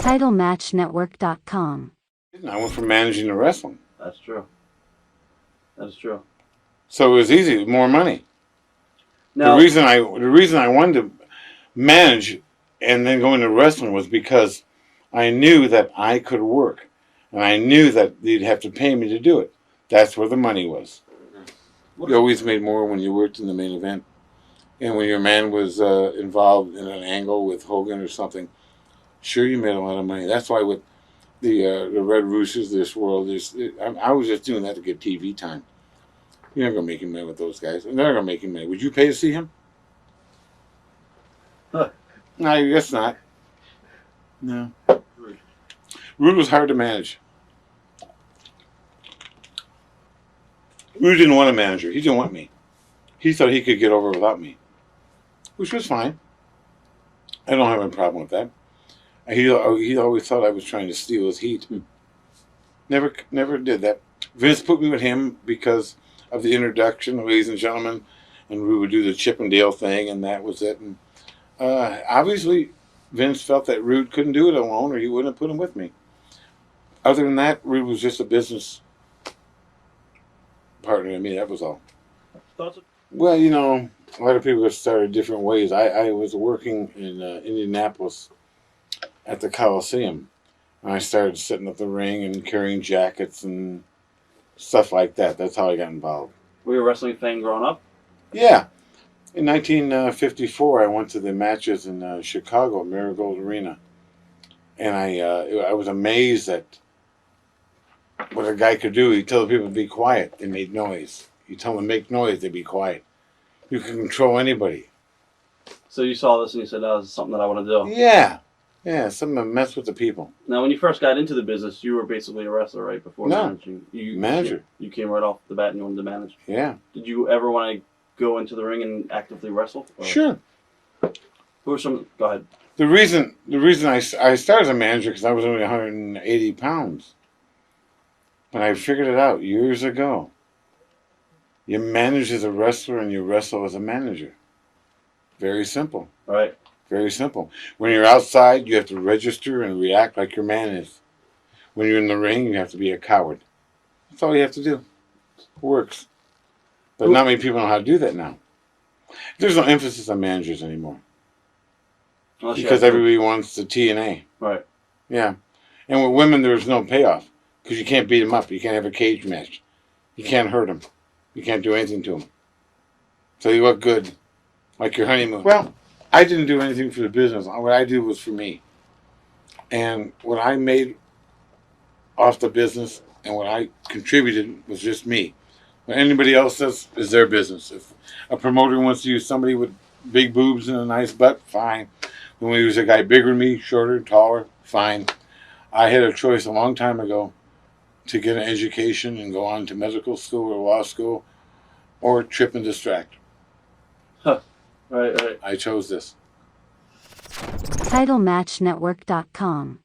TitleMatchNetwork.com. I went from managing to wrestling. That's true. That's true. So it was easy, more money. Now, The reason I wanted to manage and then go into wrestling was because I knew that I could work, and I knew that you'd have to pay me to do it. That's where the money was. You always made more when you worked in the main event, and when your man was involved in an angle with Hogan or something. Sure, you made a lot of money. That's why with the Red Roosters, this world, I was just doing that to get TV time. You're not gonna make him money with those guys. They're not gonna make him money. Would you pay to see him? Huh. No, I guess not. No. Rude was hard to manage. Rude didn't want a manager. He didn't want me. He thought he could get over without me, which was fine. I don't have a problem with that. He always thought I was trying to steal his heat. Never did that. Vince put me with him because of the introduction, ladies and gentlemen, and we would do the Chip and Dale thing, and that was it. And obviously, Vince felt that Rude couldn't do it alone, or he wouldn't have put him with me. Other than that, Rude was just a business partner to me. That was all. thoughts? Well, you know, a lot of people have started different ways. I was working in Indianapolis at the Coliseum, and I started setting up the ring and carrying jackets and stuff like that. That's how I got involved. Were you a wrestling fan growing up? Yeah. In 1954, I went to the matches in Chicago, Marigold Arena, and I was amazed at what a guy could do. He told people to be quiet. They made noise. You tell them to make noise, they be quiet. You can control anybody. So you saw this and you said, "Oh, this is something that I want to do." Yeah. Yeah, something to mess with the people. Now, when you first got into the business, you were basically a wrestler, right? Before No. managing. Manager. You came right off the bat and you wanted to manage. Yeah. Did you ever want to go into the ring and actively wrestle? Or Sure. Who were some? Go ahead. The reason I started as a manager because I was only 180 pounds. But I figured it out years ago. You manage as a wrestler and you wrestle as a manager. Very simple. All right. Very simple. When you're outside, you have to register and react like your man is. When you're in the ring, you have to be a coward. That's all you have to do. It works. But not many people know how to do that now. There's no emphasis on managers anymore. Unless you Because have to- everybody wants the TNA. Right. Yeah. And with women, there's no payoff. Because you can't beat them up. You can't have a cage match. You can't hurt them. You can't do anything to them. So you look good. Like your honeymoon. Well, I didn't do anything for the business. What I did was for me. And what I made off the business and what I contributed was just me. What anybody else does is their business. If a promoter wants to use somebody with big boobs and a nice butt, fine. When we use a guy bigger than me, shorter, taller, fine. I had a choice a long time ago to get an education and go on to medical school or law school or trip and distract. Right. I chose this. TitleMatchNetwork.com.